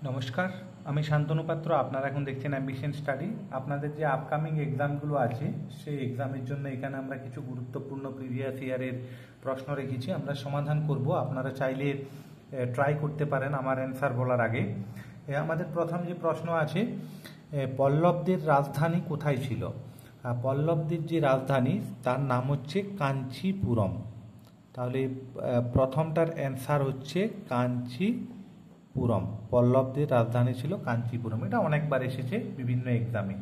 নমস্কার, আমি শান্তনু পাত্র। আপনারা এখন দেখছেন অ্যাম্বিশন স্টাডি। আপনাদের যে আপকামিং এক্সামগুলো আছে সেই এক্সামের জন্য এখানে আমরা কিছু গুরুত্বপূর্ণ প্রিভিয়াস ইয়ারের প্রশ্ন রেখেছি, আমরা সমাধান করব। আপনারা চাইলে ট্রাই করতে পারেন আমার অ্যান্সার বলার আগে। আমাদের প্রথম যে প্রশ্ন আছে, পল্লবদের রাজধানী কোথায় ছিল? পল্লবদের যে রাজধানী তার নাম হচ্ছে কাঞ্চিপুরম। তাহলে প্রথমটার অ্যান্সার হচ্ছে কাঞ্চিপুরম। পল্লবদের রাজধানী ছিল কাঞ্চিপুরম। এটা অনেকবার এসেছে বিভিন্ন এক্সামে।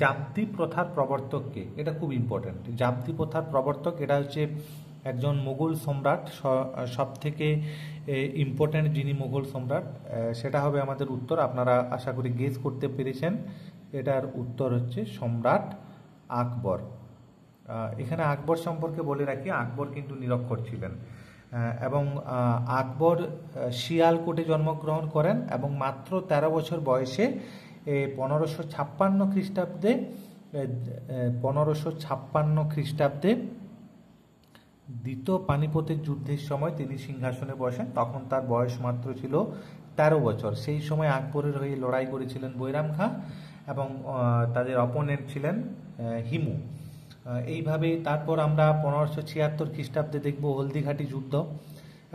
জাবতি প্রথার প্রবর্তককে, এটা খুব ইম্পর্টেন্ট। জাবতি প্রথার প্রবর্তক এটা হচ্ছে একজন মুঘল সম্রাট, সব থেকে ইম্পর্টেন্ট যিনি মুঘল সম্রাট, সেটা হবে আমাদের উত্তর। আপনারা আশা করি গেস করতে পেরেছেন। এটার উত্তর হচ্ছে সম্রাট আকবর। এখানে আকবর সম্পর্কে বলে রাখি, আকবর কিন্তু নিরক্ষর ছিলেন এবং আকবর শিয়ালকোটে জন্মগ্রহণ করেন এবং মাত্র 13 বছর বয়সে 1556 খ্রিস্টাব্দে দ্বিতীয় পানিপথের যুদ্ধের সময় তিনি সিংহাসনে বসেন। তখন তার বয়স মাত্র ছিল 13 বছর। সেই সময় আকবরের হয়ে লড়াই করেছিলেন বৈরাম খাঁ এবং তাদের অপোনেন্ট ছিলেন হিমু। এইভাবে তারপর আমরা 1576 খ্রিস্টাব্দে দেখব হলদিঘাটি যুদ্ধ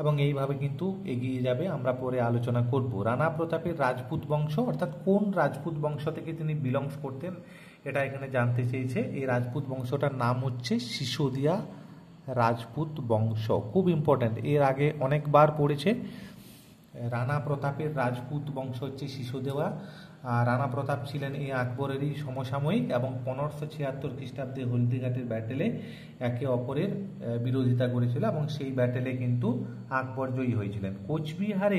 এবং এইভাবে কিন্তু এগিয়ে যাবে, আমরা পরে আলোচনা করব। রানা প্রতাপের রাজপুত বংশ, অর্থাৎ কোন রাজপুত বংশ থেকে তিনি বিলংস করতেন এটা এখানে জানতে চেয়েছে। এই রাজপুত বংশটার নাম হচ্ছে সিসোদিয়া রাজপুত বংশ। খুব ইম্পর্ট্যান্ট, এর আগে অনেকবার পড়েছে। রানা প্রতাপের রাজপুত বংশ হচ্ছে সিসোদিয়া। রানা প্রতাপ ছিলেন এই আকবরেরই সমসাময়িক এবং 1576 খ্রিস্টাব্দে হলদিঘাটের ব্যাটেলে একে অপরের বিরোধিতা করেছিল এবং সেই ব্যাটেলে কিন্তু আকবর জয়ী হয়েছিলেন। কোচবিহার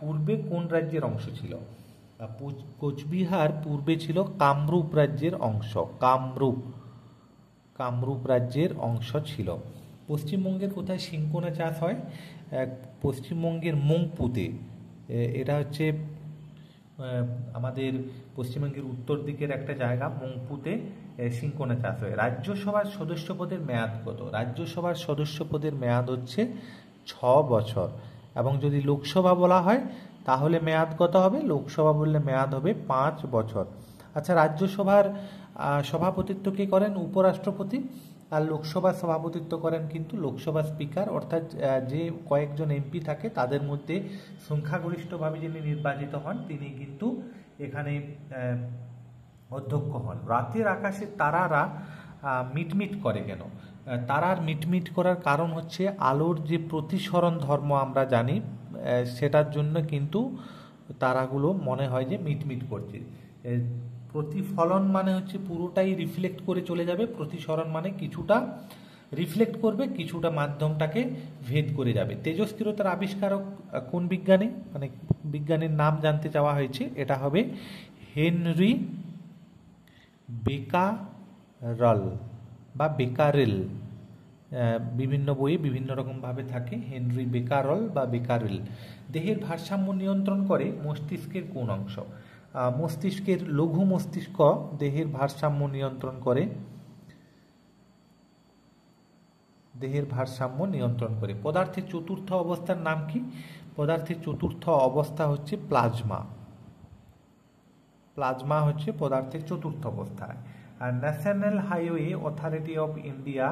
পূর্বে কোন রাজ্যের অংশ ছিল? কোচবিহার পূর্বে ছিল কামরূপ রাজ্যের অংশ। কামরূপ রাজ্যের অংশ ছিল। পশ্চিমবঙ্গের কোথায় সিনকোনা চাষ হয়? পশ্চিমবঙ্গের মংপুতে। এটা হচ্ছে আমাদের পশ্চিমবঙ্গের উত্তর দিকের একটা জায়গা, মংপুতে সিনকোনা চাষ হয়। রাজ্যসভার সদস্য পদের মেয়াদ কত? রাজ্যসভার সদস্য পদের মেয়াদ হচ্ছে 6 বছর এবং যদি লোকসভা বলা হয় তাহলে মেয়াদ কত হবে? লোকসভা বললে মেয়াদ হবে 5 বছর। আচ্ছা, রাজ্যসভার সভাপতিত্ব কে করেন? উপরাষ্ট্রপতি। আর লোকসভার সভাপতিত্ব করেন কিন্তু লোকসভা স্পিকার, অর্থাৎ যে কয়েকজন এমপি থাকে তাদের মধ্যে সংখ্যাগরিষ্ঠভাবে যিনি নির্বাচিত হন তিনি কিন্তু এখানে অধ্যক্ষ হন। রাতের আকাশে তারারা মিটমিট করে কেন? তারার মিটমিট করার কারণ হচ্ছে আলোর যে প্রতিসরণ ধর্ম আমরা জানি, সেটার জন্য কিন্তু তারাগুলো মনে হয় যে মিটমিট করছে। প্রতিফলন মানে হচ্ছে পুরোটাই রিফ্লেক্ট করে চলে যাবে, প্রতিসরণ মানে কিছুটা রিফ্লেক্ট করবে, কিছুটা মাধ্যমটাকে ভেদ করে যাবে। তেজস্ক্রিয়তার আবিষ্কারক কোন বিজ্ঞানী? মানে বিজ্ঞানীর নাম জানতে চাওয়া হয়েছে। এটা হবে হেনরি বেকারল বা বেকারেল। বিভিন্ন বইয়ে বিভিন্ন রকমভাবে থাকে, হেনরি বেকারল বা বেকারেল। দেহের ভারসাম্য নিয়ন্ত্রণ করে মস্তিষ্কের কোন অংশ? মস্তিষ্কের লঘু মস্তিষ্ক দেহের ভারসাম্য নিয়ন্ত্রণ করে। পদার্থের চতুর্থ অবস্থার নাম কি? পদার্থের চতুর্থ অবস্থা হচ্ছে প্লাজমা। প্লাজমা হচ্ছে পদার্থের চতুর্থ অবস্থা। আর National Highway Authority of India,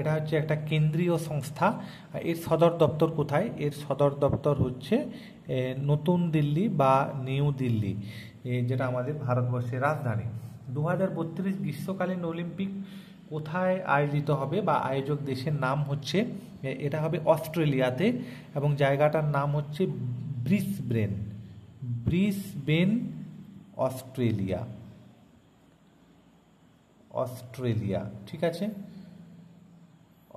এটা হচ্ছে একটা কেন্দ্রীয় সংস্থা। এর সদর দপ্তর কোথায়? এর সদর দপ্তর হচ্ছে নতুন দিল্লি বা নিউ দিল্লি, যেটা আমাদের ভারতবর্ষের রাজধানী। 2032 গ্রীষ্মকালীন অলিম্পিক কোথায় আয়োজিত হবে বা আয়োজক দেশের নাম হচ্ছে, এটা হবে অস্ট্রেলিয়াতে এবং জায়গাটার নাম হচ্ছে ব্রিসবেন, অস্ট্রেলিয়া। ঠিক আছে,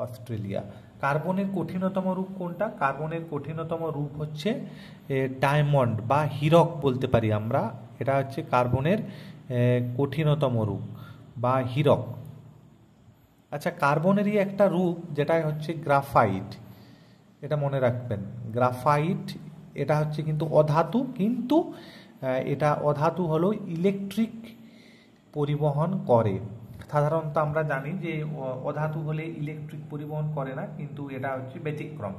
অস্ট্রেলিয়া। কার্বনের কঠিনতম রূপ কোনটা? কার্বনের কঠিনতম রূপ হচ্ছে ডায়মন্ড বা হীরক বলতে পারি আমরা। এটা হচ্ছে কার্বনের কঠিনতম রূপ বা হীরক। আচ্ছা, কার্বনেরই একটা রূপ যেটা হচ্ছে গ্রাফাইট, এটা মনে রাখবেন। গ্রাফাইট এটা হচ্ছে কিন্তু অধাতু, কিন্তু এটা অধাতু হলো ইলেকট্রিক পরিবহন করে। সাধারণত আমরা জানি যে অধাতু হলে ইলেকট্রিক পরিবহন করে না, কিন্তু এটা হচ্ছে ব্যতিক্রম।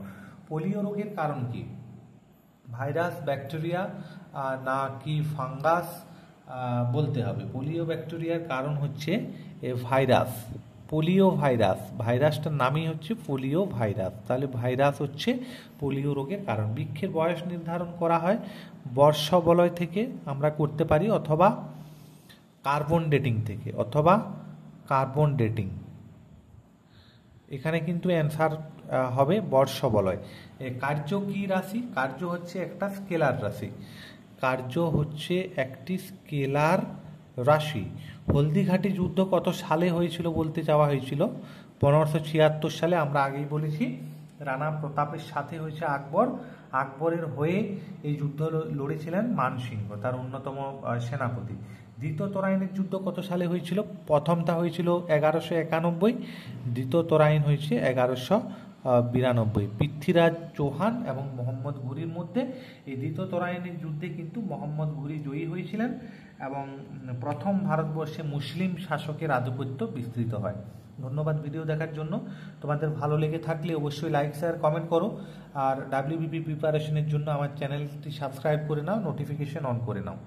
পোলিও রোগের কারণ কি? ভাইরাস, ব্যাকটেরিয়া না কি ফাঙ্গাস বলতে হবে। পোলিও ব্যাকটেরিয়ার কারণ হচ্ছে ভাইরাস, পোলিও ভাইরাস, ভাইরাসটার নামই হচ্ছে পোলিও ভাইরাস। তাহলে ভাইরাস হচ্ছে পোলিও রোগের কারণ। বৃক্ষের বয়স নির্ধারণ করা হয় বর্ষবলয় থেকে আমরা করতে পারি, অথবা কার্বন ডেটিং থেকে, অথবা কার্বন ডেটিং। এখানে কিন্তু অ্যান্সার হবে বর্ষবলয়। কার্য কি রাশি? কার্য হচ্ছে একটা স্কেলার রাশি। কার্য হচ্ছে একটি স্কেলার রাশি। হলদিঘাটি যুদ্ধ কত সালে হয়েছিল বলতে চাওয়া হয়েছিল? 1576 সালে। আমরা আগেই বলেছি রানা প্রতাপের সাথে হয়েছে আকবর। আকবরের হয়ে এই যুদ্ধ লড়েছিলেন মানসিংহ, তার অন্যতম সেনাপতি। দ্বিতীয় তরাইনের যুদ্ধ কত সালে হয়েছিল? প্রথমটা হয়েছিল 1191, দ্বিতীয় তরাইন হয়েছে 1192। পৃথ্বীরাজ চৌহান এবং মোহাম্মদ ঘুরির মধ্যে এই দ্বিতীয় তরাইনের যুদ্ধে কিন্তু মোহাম্মদ ঘুরি জয়ী হয়েছিলেন এবং প্রথম ভারতবর্ষে মুসলিম শাসকের আধিপত্য বিস্তৃত হয়। ধন্যবাদ ভিডিও দেখার জন্য। তোমাদের ভালো লেগে থাকলে অবশ্যই লাইক, শেয়ার, কমেন্ট করো। আর WBP প্রিপারেশনের জন্য আমার চ্যানেলটি সাবস্ক্রাইব করে নাও, নোটিফিকেশন অন করে নাও।